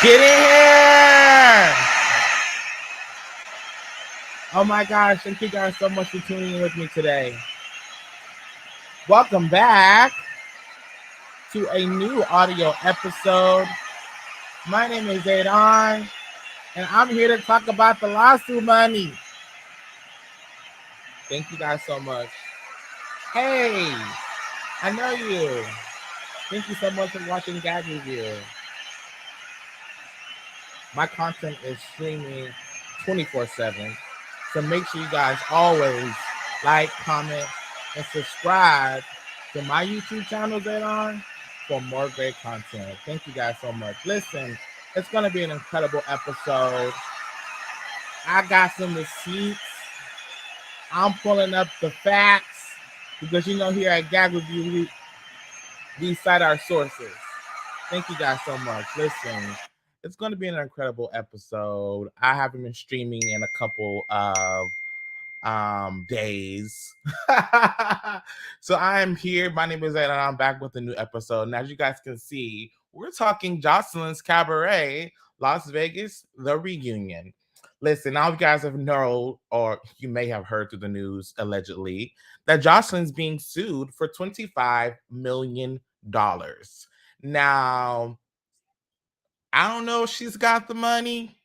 Get in here! Oh my gosh, thank you guys so much for tuning in with me today. Welcome back to a new audio episode. My name is Adon, and I'm here to talk about the lawsuit money. Thank you guys so much. Hey, I know you. Thank you so much for watching Gag Review. My content is streaming 24/7. So make sure you guys always like, comment, and subscribe to my YouTube channel, Adon, for more great content. Thank you guys so much. Listen, it's going to be an incredible episode. I got some receipts. I'm pulling up the facts because here at Gag Review, we cite our sources. Thank you guys so much. Listen, it's going to be an incredible episode. I haven't been streaming in a couple of days. So I am here. My name is Ed, and I'm back with a new episode. And as you guys can see, we're talking Jocelyns Cabaret, Las Vegas, the reunion. Listen, now you guys have known, or you may have heard through the news, allegedly, that Jocelyn's being sued for $25 million. Now, I don't know if she's got the money.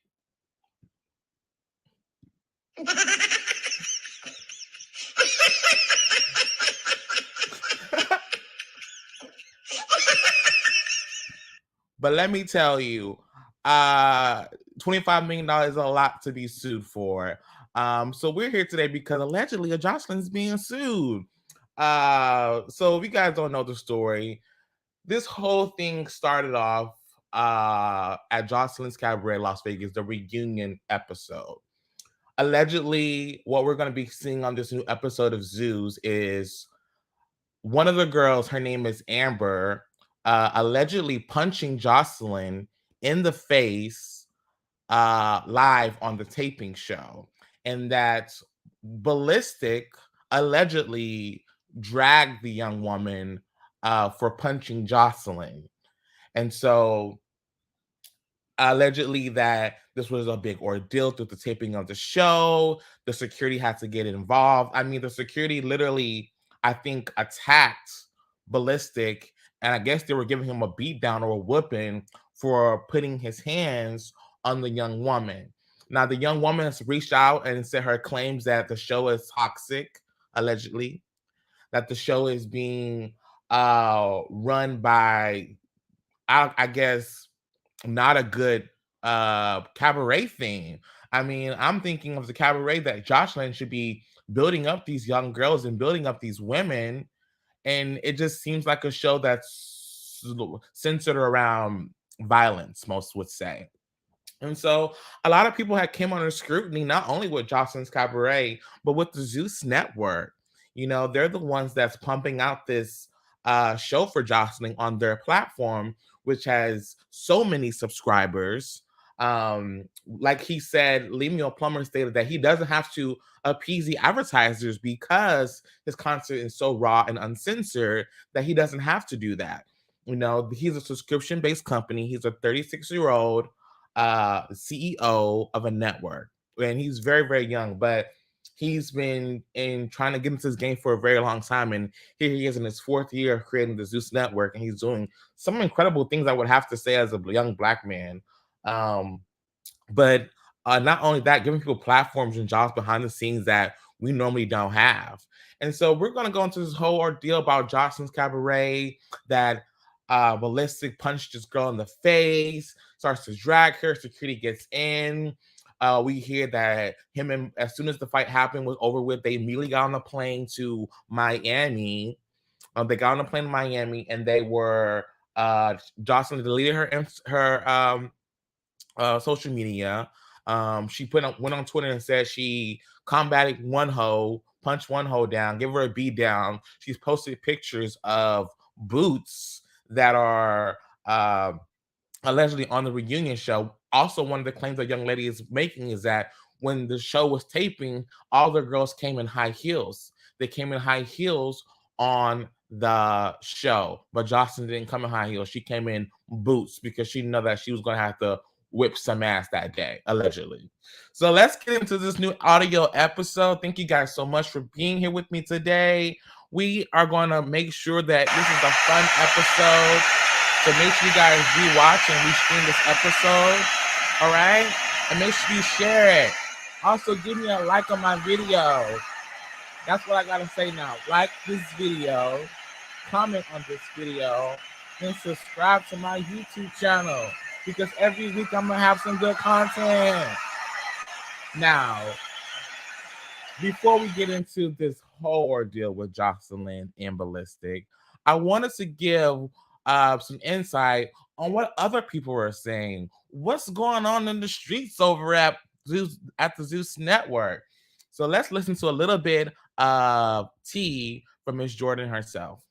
But let me tell you, $25 million is a lot to be sued for. So we're here today because allegedly a Jocelyn's being sued. So if you guys don't know the story, this whole thing started off at Jocelyn's Cabaret, Las Vegas, the reunion episode. Allegedly, what we're going to be seeing on this new episode of Zeus is one of the girls, her name is Amber, allegedly punching Jocelyn in the face live on the taping show. And that Ballistic allegedly dragged the young woman for punching Jocelyn. And so allegedly that this was a big ordeal through the taping of the show. The security had to get involved. I mean, the security literally, I think, attacked Ballistic, and I guess they were giving him a beat down or a whooping for putting his hands on the young woman. Now, the young woman has reached out and said her claims that the show is toxic, allegedly, that the show is being run by, I guess, not a good cabaret theme. I mean, I'm thinking of the cabaret that Jocelyn should be building up these young girls and building up these women, and it just seems like a show that's centered around violence, most would say. And so a lot of people had came under scrutiny, not only with Jocelyn's Cabaret, but with the Zeus Network. They're the ones that's pumping out this show for Jocelyn on their platform, which has so many subscribers. Like he said, Plumber stated that he doesn't have to appease the advertisers because his content is so raw and uncensored that he doesn't have to do that. He's a subscription-based company. He's a 36-year-old CEO of a network, and he's very, very young, but he's been trying to get into this game for a very long time, and here he is in his 4th year of creating the Zeus Network, and he's doing some incredible things, I would have to say, as a young Black man. But not only that, giving people platforms and jobs behind the scenes that we normally don't have. And so we're going to go into this whole ordeal about Jocelyn's Cabaret, that Ballistic punched this girl in the face, starts to drag her, security gets in. We hear that as soon as the fight happened was over with, they immediately got on a plane to Miami. They got on a plane to Miami, and they were Jocelyn deleted her social media. She went on Twitter and said she combated one hoe, punched one hoe down, give her a beat down. She's posted pictures of boots that are allegedly on the reunion show. Also, one of the claims the young lady is making is that when the show was taping, all the girls came in high heels. They came in high heels on the show, but Jocelyn didn't come in high heels. She came in boots because she knew that she was going to have to whip some ass that day, allegedly. So let's get into this new audio episode. Thank you guys so much for being here with me today. We are going to make sure that this is a fun episode. So make sure you guys rewatch and restream this episode. All right? And make sure you share it. Also, give me a like on my video. That's what I got to say now. Like this video, comment on this video, and subscribe to my YouTube channel because every week I'm going to have some good content. Now, before we get into this whole ordeal with Jocelyn and Ballistic, I wanted to give some insight on what other people are saying. What's going on in the streets over at the Zeus Network? So let's listen to a little bit of tea from Miss Jordan herself.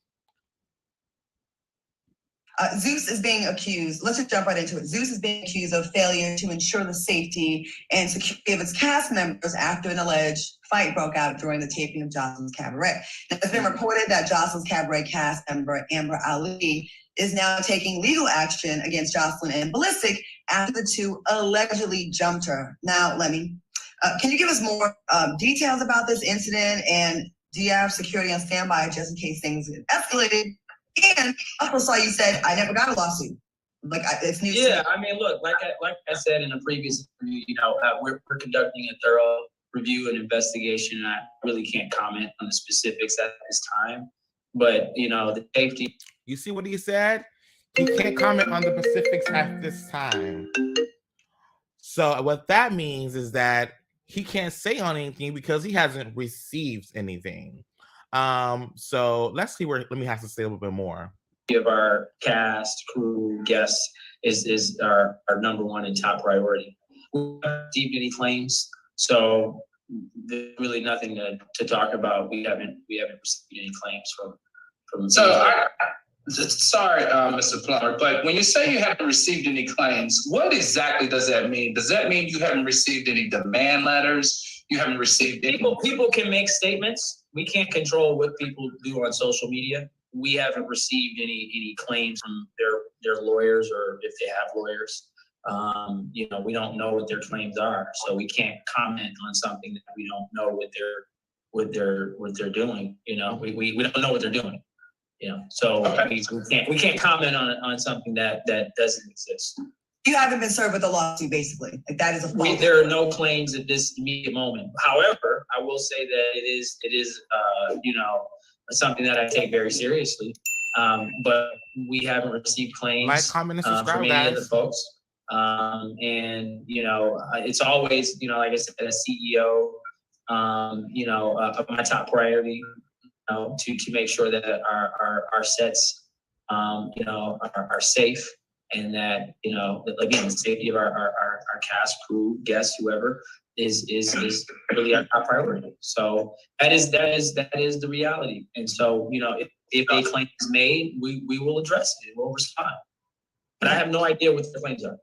Zeus is being accused. Let's just jump right into it. Zeus is being accused of failure to ensure the safety and security of its cast members after an alleged fight broke out during the taping of Jocelyns Cabaret. Now, it's been reported that Jocelyns Cabaret cast member Amber Ali is now taking legal action against Jocelyn and Ballistic after the two allegedly jumped her. Now, Lemmy, can you give us more details about this incident, and do you have security on standby just in case things get escalated? And I also saw you said I never got a lawsuit. Like it's news. Yeah, I mean, look, like I said in a previous interview, we're conducting a thorough review and investigation, and I really can't comment on the specifics at this time. But the safety. You see what he said? He can't comment on the specifics at this time. So what that means is that he can't say on anything because he hasn't received anything. So let's see where Lemmy has to say a little bit more. Of our cast, crew, guests is our number one and top priority. We haven't received any claims, so there's really nothing to talk about. We haven't received any claims from. Sorry, Mr. Plumber, but when you say you haven't received any claims, what exactly does that mean? Does that mean you haven't received any demand letters? You haven't received any? People can make statements. We can't control what people do on social media. We haven't received any claims from their lawyers, or if they have lawyers. We don't know what their claims are, so we can't comment on something that we don't know what they're doing. We don't know what they're doing. So we can't comment on something that doesn't exist. You haven't been served with a lawsuit, basically. Like that is a fault. There are no claims at this immediate moment. However, I will say that it is something that I take very seriously. But we haven't received claims like, comment, and subscribe, from any of the folks. It's always, like I said, a CEO, of my top priority, to make sure that our sets, are safe, and that, again, the safety of our cast, crew, guests, whoever is really our top priority. So that is the reality. And so, if a claim is made, we will address it. We'll respond. But I have no idea what the claims are.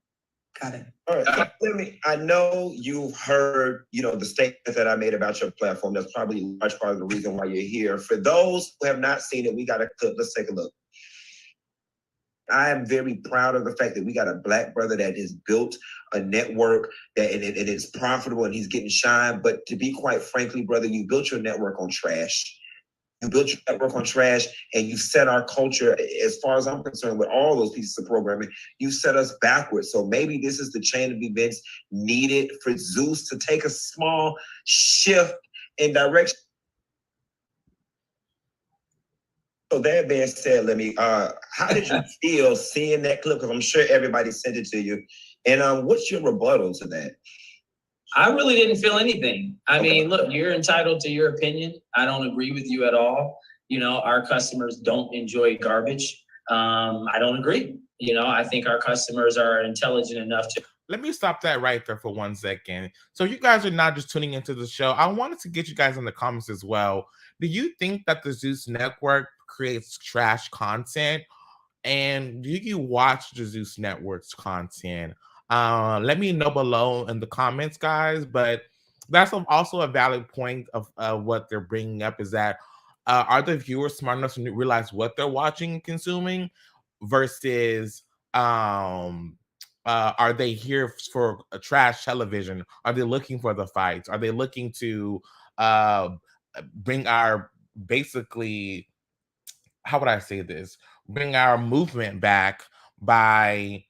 Got it. All right. I know you've heard, the statement that I made about your platform. That's probably a large part of the reason why you're here. For those who have not seen it, we got a clip. Let's take a look. I am very proud of the fact that we got a Black brother that has built a network and it's profitable and he's getting shine. But to be quite frankly, brother, you built your network on trash. You built your network on trash, and you set our culture, as far as I'm concerned, with all those pieces of programming, you set us backwards. So maybe this is the chain of events needed for Zeus to take a small shift in direction. So that being said, how did you feel seeing that clip? Because I'm sure everybody sent it to you. And what's your rebuttal to that? I really didn't feel anything. I mean, look, you're entitled to your opinion. I don't agree with you at all. Our customers don't enjoy garbage. I don't agree. I think our customers are intelligent enough to. Let me stop that right there for 1 second. So you guys are not just tuning into the show. I wanted to get you guys in the comments as well. Do you think that the Zeus Network creates trash content? And do you watch the Zeus Network's content? Let me know below in the comments, guys. But that's also a valid point of what they're bringing up, is that are the viewers smart enough to realize what they're watching and consuming versus are they here for a trash television? Are they looking for the fights? Are they looking to uh, bring our basically, how would I say this? Bring our movement back by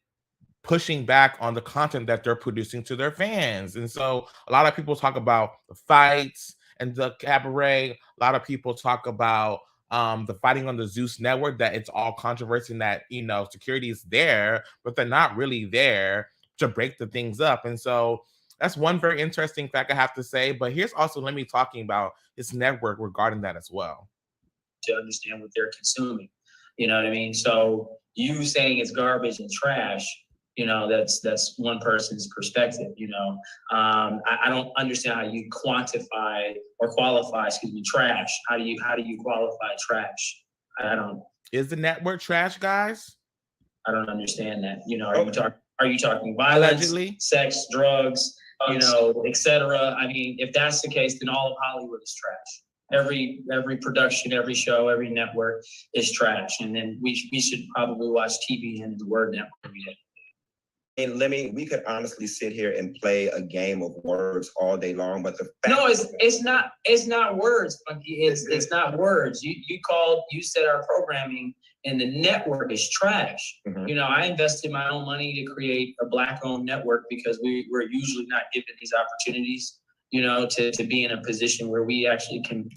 pushing back on the content that they're producing to their fans. And so a lot of people talk about the fights and the cabaret. A lot of people talk about the fighting on the Zeus network, that it's all controversy and that, security is there, but they're not really there to break the things up. And so that's one very interesting fact I have to say. But here's also let me talking about his network regarding that as well. To understand what they're consuming. You know what I mean? So you saying it's garbage and trash, that's one person's perspective. I don't understand how you quantify or qualify, trash. How do you qualify trash? I don't. Is the network trash, guys? I don't understand that. Are you talking violence, allegedly, sex, drugs, etc.? I mean, if that's the case, then all of Hollywood is trash. Every production, every show, every network is trash. And then we should probably watch TV and the word network every day. And we could honestly sit here and play a game of words all day long, but it's not words. It's not words. You said our programming and the network is trash. Mm-hmm. I invested my own money to create a Black-owned network because we're usually not given these opportunities, to be in a position where we actually can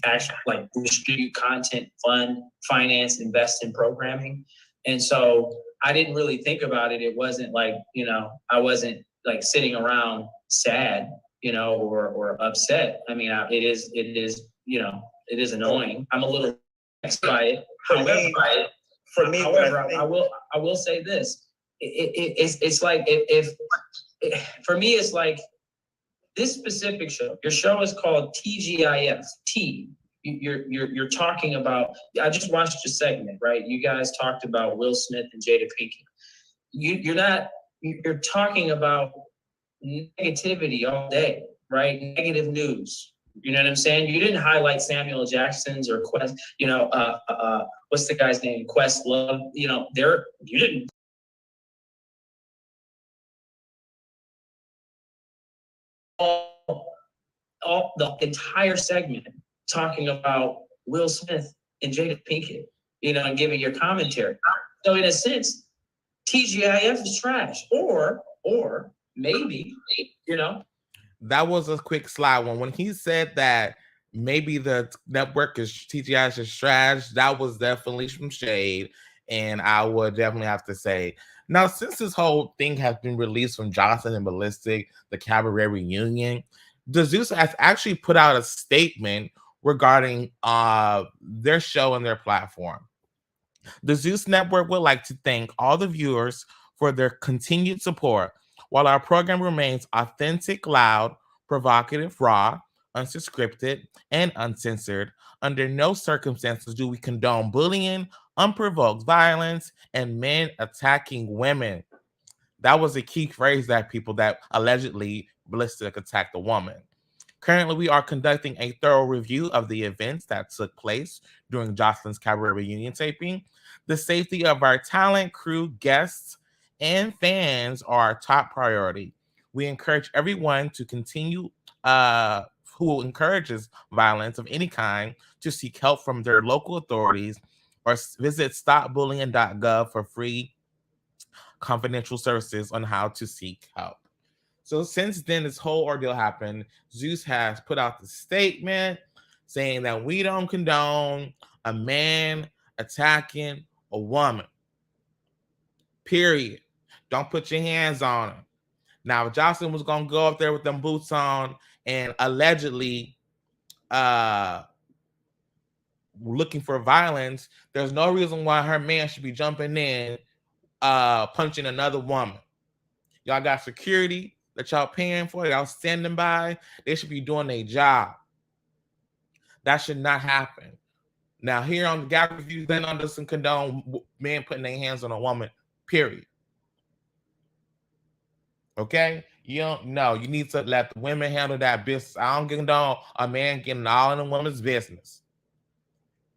like distribute content, fund, finance, invest in programming. And so I didn't really think about it. It wasn't like, I wasn't like sitting around sad, or upset. I mean, it is annoying. I'm a little vexed by it. However, I will say this. It's like for me, it's like, this specific show, your show is called TGIF, T. You're talking about, I just watched your segment, right? You guys talked about Will Smith and Jada Pinkett. You're talking about negativity all day, right? Negative news. You know what I'm saying? You didn't highlight Samuel Jackson's or Quest, what's the guy's name? Questlove, you didn't. All the entire segment talking about Will Smith and Jada Pinkett, and giving your commentary. So in a sense, TGIF is trash, or maybe, That was a quick slide one. When he said that maybe the network is TGIF is trash, that was definitely some shade. And I would definitely have to say, now, since this whole thing has been released from Jocelyn and Ballistic, the cabaret reunion, the Zeus has actually put out a statement regarding their show and their platform. The Zeus Network would like to thank all the viewers for their continued support. While our program remains authentic, loud, provocative, raw, unscripted, and uncensored, under no circumstances do we condone bullying, unprovoked violence, and men attacking women. That was a key phrase that people that allegedly Ballistic attacked a woman. Currently, we are conducting a thorough review of the events that took place during Jocelyn's Cabaret reunion taping. The safety of our talent, crew, guests, and fans are our top priority. We encourage everyone to continue, who encourages violence of any kind, to seek help from their local authorities or visit stopbullying.gov for free confidential services on how to seek help. So since then, this whole ordeal happened, Zeus has put out the statement saying that we don't condone a man attacking a woman. Period. Don't put your hands on him. Now, if Jocelyn was going to go up there with them boots on and allegedly looking for violence, there's no reason why her man should be jumping in, punching another woman. Y'all got security that y'all paying for, y'all standing by. They should be doing their job. That should not happen. Now, here on the Gap Reviews, then on doesn't condone men putting their hands on a woman, period. Okay? You don't know. You need to let the women handle that business. I don't condone a man getting all in a woman's business.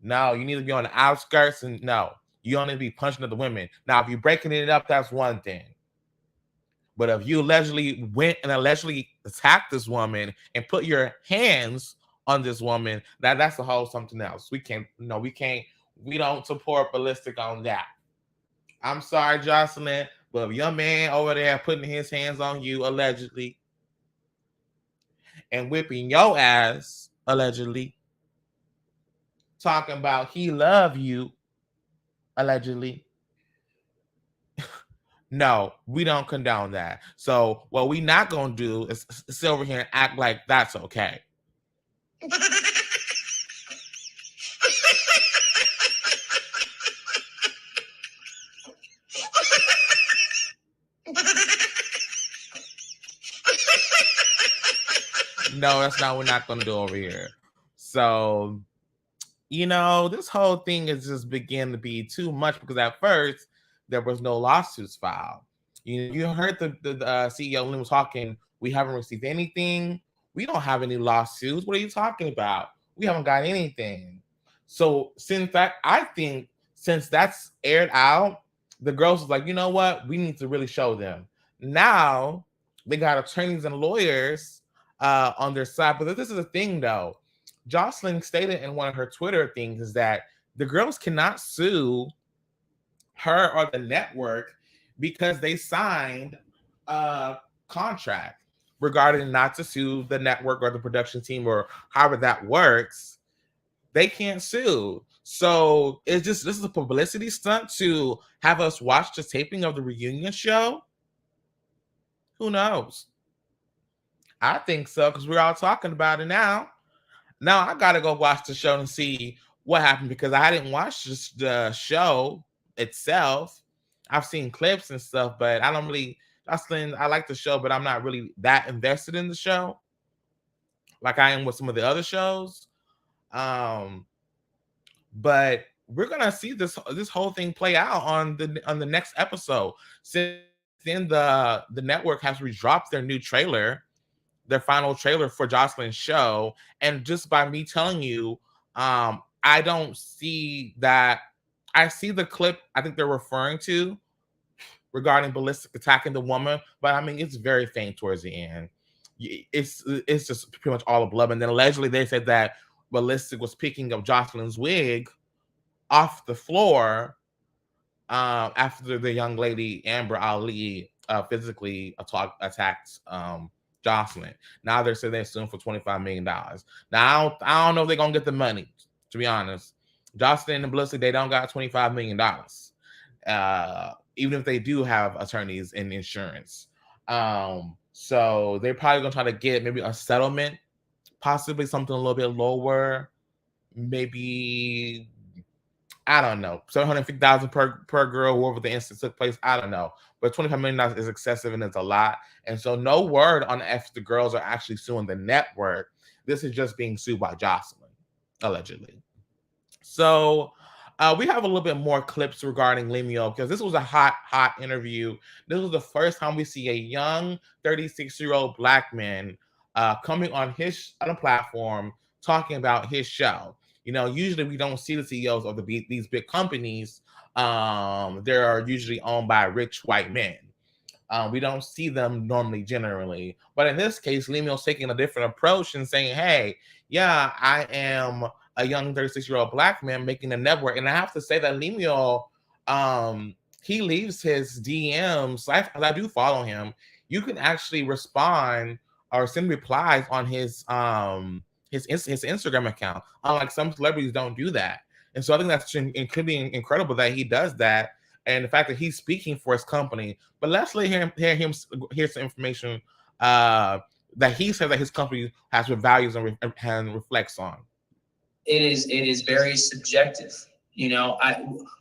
No, you need to be on the outskirts, and no, you don't need to be punching at the women. Now, if you're breaking it up, that's one thing. But if you allegedly went and allegedly attacked this woman and put your hands on this woman, that's a whole something else. We can't, no, we can't, we don't support ballistic on that. I'm sorry, Jocelyn, but if your man over there putting his hands on you allegedly and whipping your ass allegedly, talking about he love you allegedly, no, we don't condone that. So what we not gonna do is sit over here and act like that's okay. No, that's not what we're not gonna do over here. So, this whole thing is just beginning to be too much because at first there was no lawsuits filed. You heard the CEO Lynn was talking. We haven't received anything. We don't have any lawsuits. What are you talking about? We haven't got anything. So since that, I think since that's aired out, the girls was like, you know what? We need to really show them. Now they got attorneys and lawyers on their side. But this is the thing, though. Jocelyn stated in one of her Twitter things is that the girls cannot sue her or the network because they signed a contract regarding not to sue the network or the production team or however that works. They can't sue. So this is a publicity stunt to have us watch the taping of the reunion show. Who knows? I think so because we're all talking about it now. Now I gotta go watch the show and see what happened because I didn't watch the show itself. I've seen clips and stuff, but I don't really. Jocelyn, I like the show, but I'm not really that invested in the show like I am with some of the other shows. But we're gonna see this whole thing play out on the next episode. Since then, the network has dropped their new trailer, their final trailer for Jocelyn's show, and just by me telling you, I don't see that. I see the clip I think they're referring to regarding ballistic attacking the woman, but I mean it's very faint towards the end. It's just pretty much all the blood, and then allegedly they said that ballistic was picking up Jocelyn's wig off the floor after the young lady Amber Ali physically attacked Jocelyn. Now they're saying they're suing for $25 million. Now I don't know if they're gonna get the money. To be honest, Jocelyn and Ballistic, they don't got $25 million. Even if they do have attorneys and insurance. So they're probably gonna try to get maybe a settlement, possibly something a little bit lower, maybe I don't know, $750,000 per girl, wherever the incident took place. I don't know, but $25 million is excessive and it's a lot. And so no word on if the girls are actually suing the network. This is just being sued by Jocelyn, allegedly. So we have a little bit more clips regarding Lemuel because this was a hot interview. This was the first time we see a young 36-year-old Black man coming on a platform talking about his show. Usually we don't see the CEOs of these big companies. They are usually owned by rich white men. We don't see them normally, generally. But in this case, Lemuel's taking a different approach and saying, hey, yeah, I am a young 36-year-old Black man making a network. And I have to say that Lemuel, he leaves his DMs. I do follow him. You can actually respond or send replies on his Instagram account. Unlike some celebrities don't do that. And so I think that's incredibly incredible that he does that. And the fact that he's speaking for his company. But let's hear some information that he says that his company has values and reflects on. It is very subjective.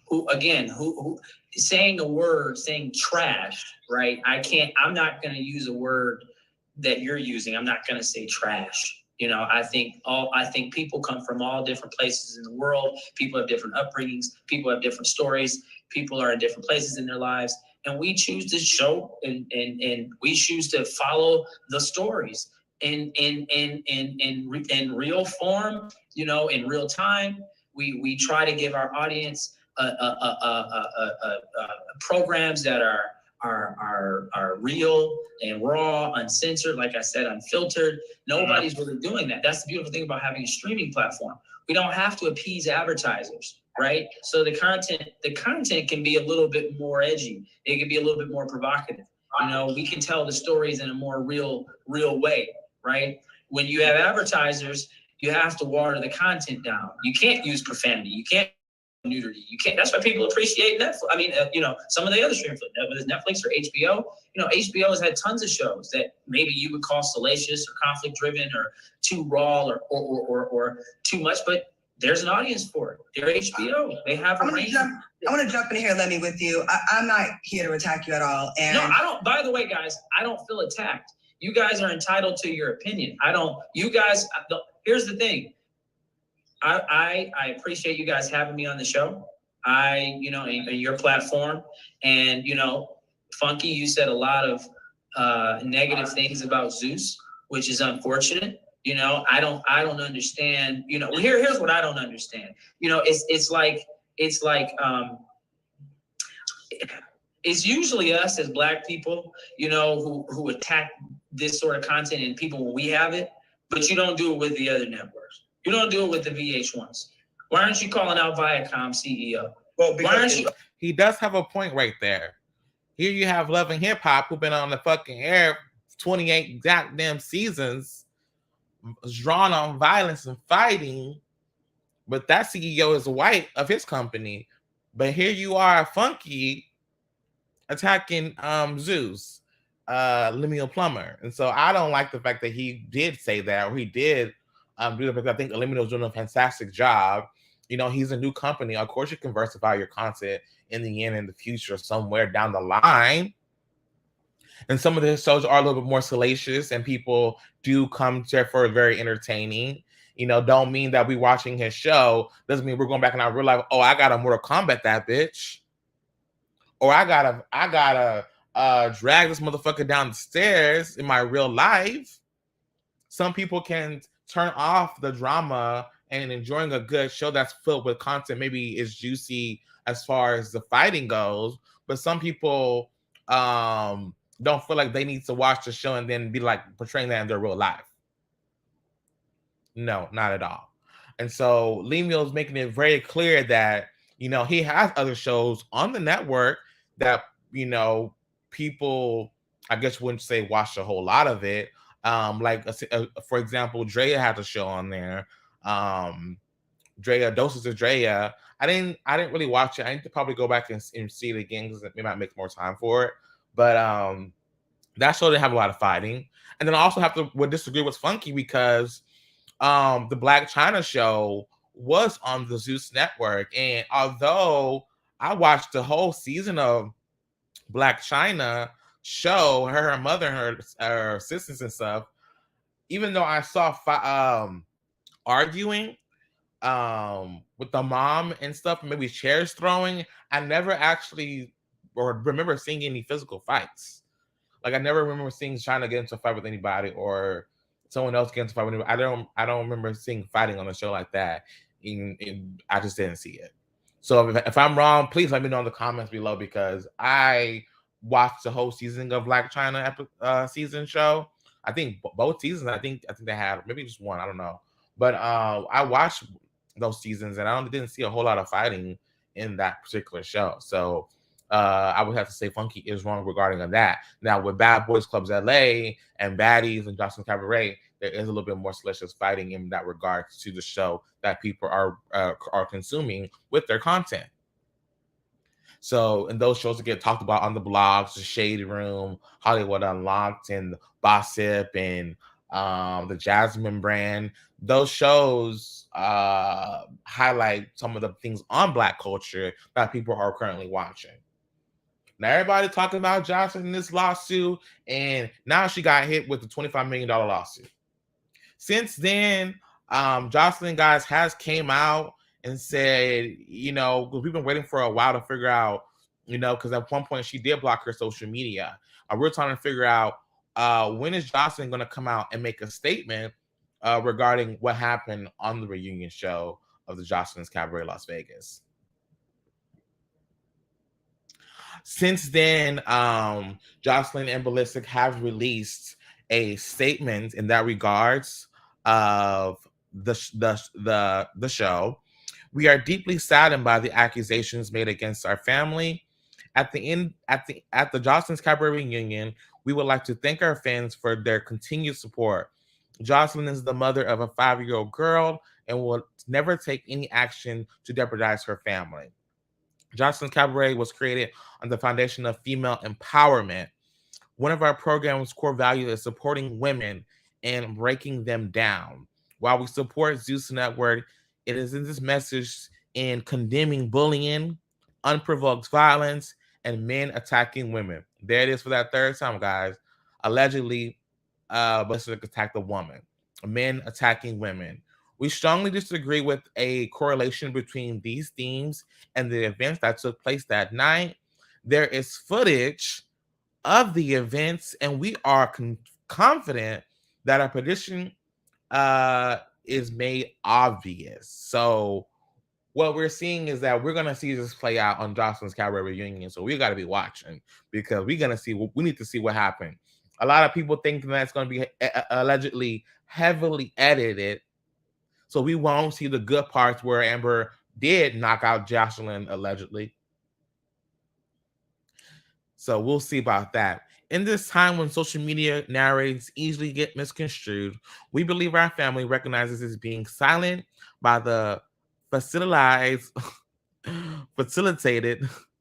Who saying a word, saying trash, right? I'm not going to use a word that you're using. I'm not going to say trash. I think people come from all different places in the world. People have different upbringings. People have different stories. People are in different places in their lives, and we choose to show and we choose to follow the stories in real form, in real time. We try to give our audience programs that are real and raw, uncensored, like I said, unfiltered. Nobody's really doing that. That's the beautiful thing about having a streaming platform. We don't have to appease advertisers, right? So the content can be a little bit more edgy. It can be a little bit more provocative. You know, we can tell the stories in a more real way, right? When you have advertisers, you have to water the content down. You can't use profanity. You can't nudity. You can't. That's why people appreciate Netflix. I mean, you know, some of the other streaming, whether it's Netflix or HBO. You know, HBO has had tons of shows that maybe you would call salacious or conflict-driven or too raw or too much, but there's an audience for it. They're HBO. They have a range. I want to jump in here, Lemmy, with you. I'm not here to attack you at all. And no, I don't. By the way, guys, I don't feel attacked. You guys are entitled to your opinion. I don't. You guys. Here's the thing. I appreciate you guys having me on the show. You know, in your platform, and you know, Funky, you said a lot of negative things about Zeus, which is unfortunate. You know, I don't understand. You know, here's what I don't understand. You know, it's like it's usually us as Black people, you know, who attack this sort of content and people when we have it, but you don't do it with the other networks. You don't do it with the VH1s. Why aren't you calling out Viacom CEO? Well, why aren't you? He does have a point right there. Here you have Love and Hip Hop, who've been on the fucking air 28 goddamn seasons, drawn on violence and fighting, but that CEO is white of his company. But here you are, Funky, attacking Zeus, Lemuel Plumber. And so I don't like the fact that he did say that, or he did do that, because I think Lemuel's doing a fantastic job. You know, he's a new company. Of course, you can diversify your content in the end, in the future, somewhere down the line. And some of the shows are a little bit more salacious, and people do come to it for very entertaining. You know, don't mean that we watching his show doesn't mean we're going back in our real life. Oh, I gotta Mortal Kombat that bitch, or I gotta drag this motherfucker down the stairs in my real life. Some people can turn off the drama and enjoying a good show that's filled with content. Maybe is juicy as far as the fighting goes, but some people don't feel like they need to watch the show and then be like portraying that in their real life. No, not at all. And so Lemuel's making it very clear that, you know, he has other shows on the network that, you know, people, I guess, wouldn't say watch a whole lot of it. For example, Drea had a show on there. Drea, Doses of Drea. I didn't really watch it. I need to probably go back and see it again because it might make more time for it. But that show didn't have a lot of fighting. And then I also would disagree with Funky because the Black China show was on the Zeus network. And although I watched the whole season of Black China show, her mother, her sisters and stuff, even though I saw arguing with the mom and stuff, maybe chairs throwing, I never actually or remember seeing any physical fights. Like I never remember seeing China get into a fight with anybody or someone else get into a fight with anybody. I don't remember seeing fighting on a show like that. I just didn't see it. So if I'm wrong, please let me know in the comments below, because I watched the whole season of Black China season show. I think both seasons. I think they had maybe just one. I don't know, but I watched those seasons and I didn't see a whole lot of fighting in that particular show. So I would have to say Funky is wrong regarding that. Now with Bad Boys Clubs LA and Baddies and Jocelyns Cabaret, there is a little bit more salacious fighting in that regard to the show that people are consuming with their content. So, and those shows that get talked about on the blogs, the Shade Room, Hollywood Unlocked, and Gossip, and the Jasmine brand, those shows highlight some of the things on Black culture that people are currently watching. Now, everybody talking about Jocelyn in this lawsuit, and now she got hit with a $25 million lawsuit. Since then, Jocelyn, guys, has came out and said, you know, we've been waiting for a while to figure out, you know, because at one point she did block her social media. We're trying to figure out when is Jocelyn going to come out and make a statement regarding what happened on the reunion show of the Jocelyns Cabaret Las Vegas. Since then, Joseline and Ballistic have released a statement in that regards of the show. We are deeply saddened by the accusations made against our family. At the Jocelyns Cabaret reunion, we would like to thank our fans for their continued support. Joseline is the mother of a 5-year-old girl and will never take any action to jeopardize her family. Jocelyns Cabaret was created on the foundation of female empowerment. One of our program's core values is supporting women and breaking them down. While we support Zeus Network, it is in this message in condemning bullying, unprovoked violence, and men attacking women. There it is for that third time, guys. Allegedly, Ballistic attacked a woman. Men attacking women. We strongly disagree with a correlation between these themes and the events that took place that night. There is footage of the events, and we are confident that our position is made obvious. So what we're seeing is that we're going to see this play out on Jocelyns Cabaret reunion. So we got to be watching because we need to see what happened. A lot of people think that's going to be allegedly heavily edited. So we won't see the good parts where Amber did knock out Joseline allegedly. So we'll see about that. In this time when social media narratives easily get misconstrued, we believe our family recognizes as being silent by the facilitated,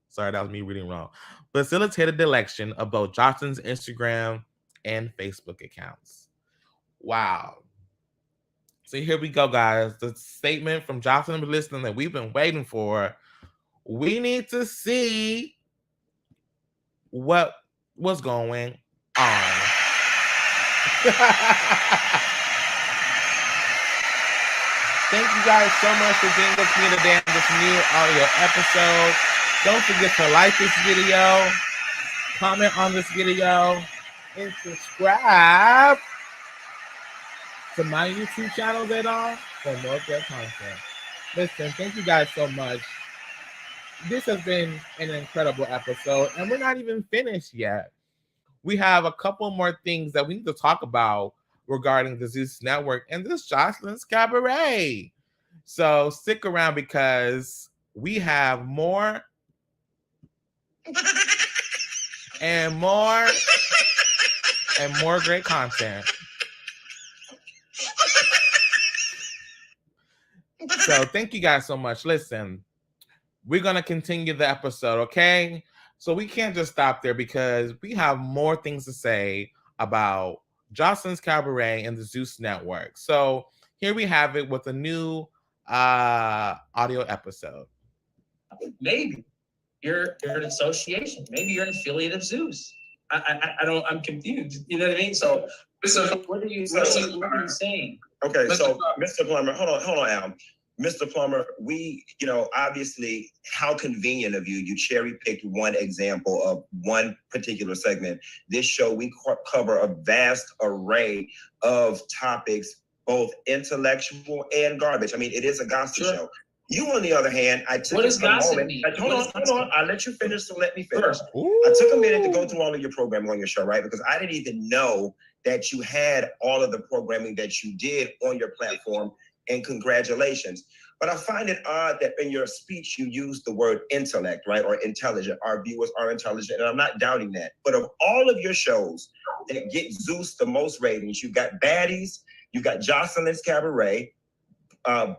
sorry, that was me reading wrong, facilitated election of both Jocelyns' Instagram and Facebook accounts. Wow. So here we go, guys. The statement from Jocelyn and listening that we've been waiting for. We need to see what was going on. Thank you guys so much for being with me today on this new audio episode. Don't forget to like this video, comment on this video, and subscribe to my YouTube channel at all for more good content. Listen, thank you guys so much. This has been an incredible episode, and we're not even finished yet. We have a couple more things that we need to talk about regarding the Zeus Network and this Jocelyns Cabaret. So stick around because we have more and more and more great content. So thank you guys so much. Listen, we're going to continue the episode, okay? So we can't just stop there because we have more things to say about Jocelyns Cabaret and the Zeus Network. So here we have it with a new audio episode. Maybe you're an association. Maybe you're an affiliate of Zeus. I'm confused. You know what I mean? So what are you saying? Okay, so Mr. Plumber, hold on, Al. Mr. Plumber, obviously, how convenient of you. You cherry picked one example of one particular segment. This show, we cover a vast array of topics, both intellectual and garbage. I mean, it is a gossip show. You, on the other hand, I took a moment. Hold on. I'll let you finish, so let me finish. I took a minute to go through all of your programming on your show, right? Because I didn't even know that you had all of the programming that you did on your platform, and congratulations. But I find it odd that in your speech, you use the word intellect, right? Or intelligent. Our viewers are intelligent, and I'm not doubting that. But of all of your shows that get Zeus the most ratings, you've got Baddies, you've got Jocelyns Cabaret,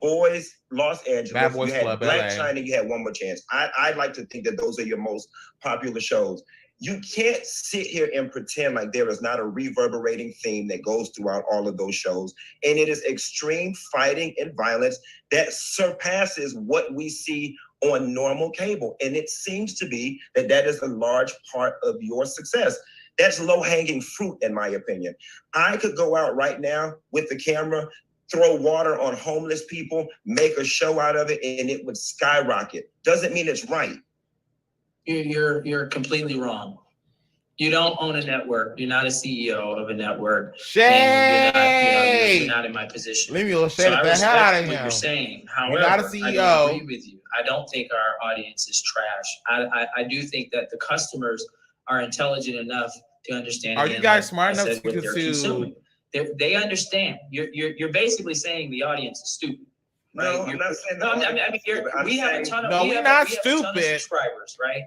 Boys, Los Angeles, Bad Boys you had Club, Black LA. China, you had One More Chance. I'd like to think that those are your most popular shows. You can't sit here and pretend like there is not a reverberating theme that goes throughout all of those shows. And it is extreme fighting and violence that surpasses what we see on normal cable. And it seems to be that is a large part of your success. That's low-hanging fruit, in my opinion. I could go out right now with the camera, throw water on homeless people, make a show out of it, and it would skyrocket. Doesn't mean it's right. You're completely wrong. You don't own a network. You're not a CEO of a network. Shade. And you're not in my position. Lemuel So shaded I the hell out respect of what him. you're saying. You're not a However, I CEO. don't agree with you. I don't think our audience is trash. I do think that the customers are intelligent enough to understand. Are you guys smart enough to to consuming? They understand. You're basically saying the audience is stupid. Right? No, I'm not saying No, that. I mean, we have a ton of we're not stupid. ton of subscribers, right?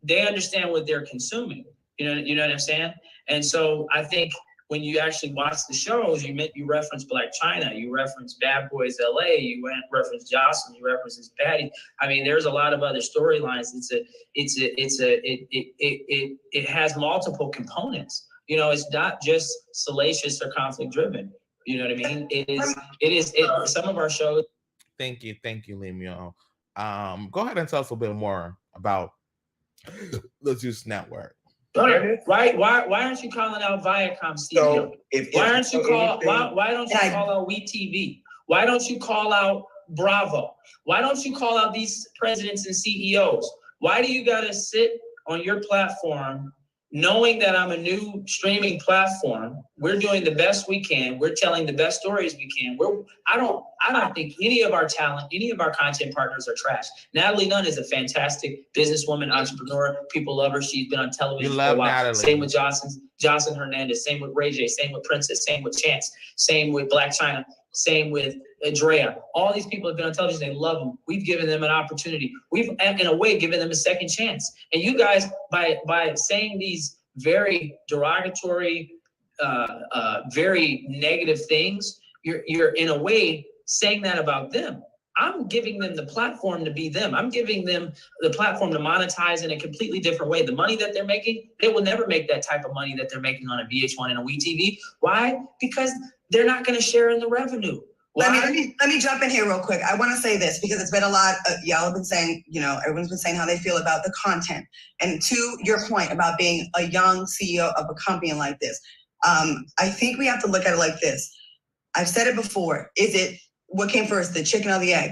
They understand what they're consuming. You know what I'm saying? And so I think when you actually watch the shows, you reference Black China, you reference Bad Boys LA, you reference Jocelyn, you reference Patty. I mean, there's a lot of other storylines. It has multiple components. You know, it's not just salacious or conflict driven. You know what I mean? It is some of our shows. Thank you, Lemuel. Go ahead and tell us a bit more about the Zeus Network. Right? Why aren't you calling out Viacom CEO? Why don't you call out WeTV? Why don't you call out Bravo? Why don't you call out these presidents and CEOs? Why do you gotta sit on your platform knowing that I'm a new streaming platform? We're doing the best we can. We're telling the best stories we can. I don't think any of our talent, any of our content partners are trash. Natalie Nunn is a fantastic businesswoman, entrepreneur. People love her. She's been on television for a while. Natalie. Same with Jocelyn Hernandez. Same with Ray J. Same with Princess. Same with Chance. Same with Black China. Same with Andrea. All these people have been on television. They love them. We've given them an opportunity. We've, in a way, given them a second chance. And you guys, by saying these very derogatory, very negative things, you're in a way saying that about them. I'm giving them the platform to be them. I'm giving them the platform to monetize in a completely different way. The money that they're making, they will never make that type of money that they're making on a VH1 and a WeTV. Why? Because they're not going to share in the revenue. Let me jump in here real quick. I want to say this because it's been a lot. Y'all have been saying, everyone's been saying how they feel about the content. And to your point about being a young CEO of a company like this, I think we have to look at it like this. I've said it before. Is it what came first, the chicken or the egg?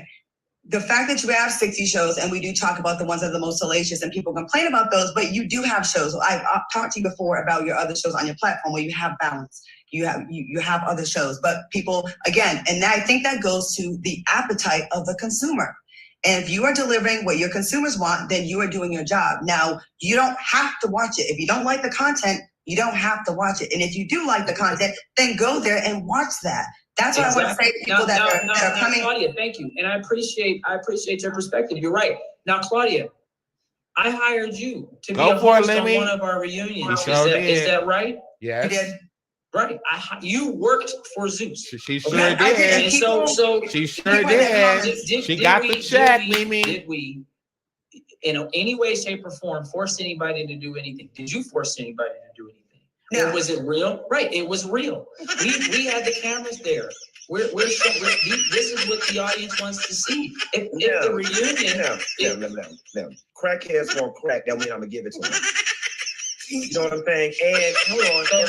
The fact that you have 60 shows, and we do talk about the ones that are the most salacious, and people complain about those, but you do have shows. I've talked to you before about your other shows on your platform where you have balance. You have other shows, but people, again, and I think that goes to the appetite of the consumer. And if you are delivering what your consumers want, then you are doing your job. Now, you don't have to watch it. If you don't like the content, you don't have to watch it. And if you do like the content, then go there and watch that. That's what I want to say to people that are coming. Claudia, thank you. And I appreciate your perspective. You're right. Now, Claudia, I hired you to be a host on one of our reunions. Is that right? Yes. You did. Right. You worked for Zeus. She sure did. And so she sure did. She got the check, Mimi. Did we, in any way, shape, or form, force anybody to do anything? Did you force anybody to do anything? No. Or was it real? Right. It was real. We had the cameras there. This is what the audience wants to see. If the reunion. No. Crackheads won't crack. That means I'm gonna give it to them. You know what I'm saying? And hold on. I'm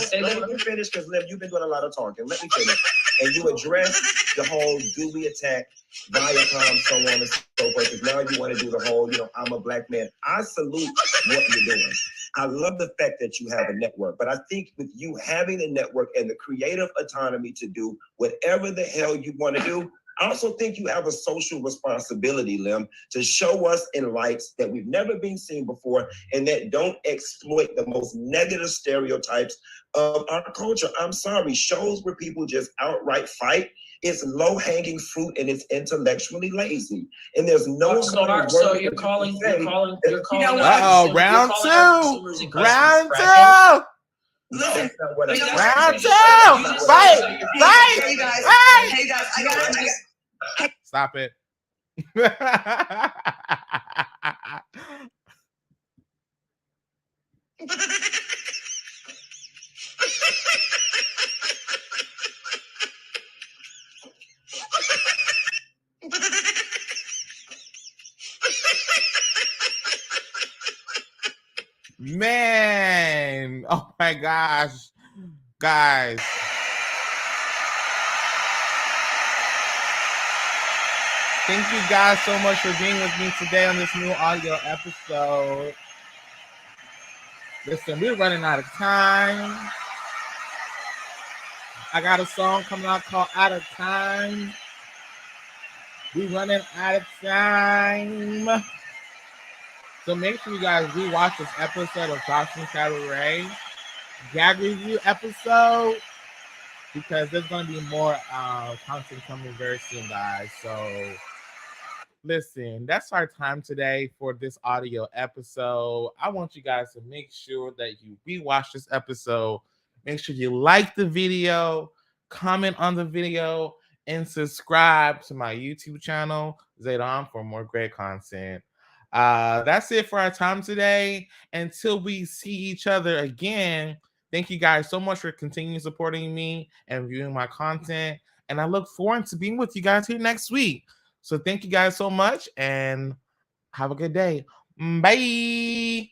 sorry. Let me finish because you've been doing a lot of talking. Let me finish. And you address the whole do we attack Viacom, so on and so forth. Because now you want to do the whole, I'm a black man. I salute what you're doing. I love the fact that you have a network, but I think with you having a network and the creative autonomy to do whatever the hell you want to do, I also think you have a social responsibility, Lim, to show us in lights that we've never been seen before and that don't exploit the most negative stereotypes of our culture. I'm sorry, shows where people just outright fight, it's low-hanging fruit and it's intellectually lazy. And there's no so you're calling round two. Listen, round two. Fight. Hey guys, I gotta stop it. Man, oh my gosh, guys. Thank you guys so much for being with me today on this new audio episode. Listen, we're running out of time. I got a song coming out called Out of Time. We're running out of time. So make sure you guys rewatch this episode of Jocelyns Cabaret gag review episode, because there's going to be more content coming very soon, guys. So listen, that's our time today for this audio episode. I want you guys to make sure that you rewatch this episode. Make sure you like the video, comment on the video, and subscribe to my YouTube channel, Zaydan, for more great content. That's it for our time today. Until we see each other again, thank you guys so much for continuing supporting me and viewing my content. And I look forward to being with you guys here next week. So thank you guys so much and have a good day. Bye.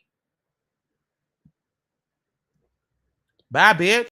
Bye, bitch.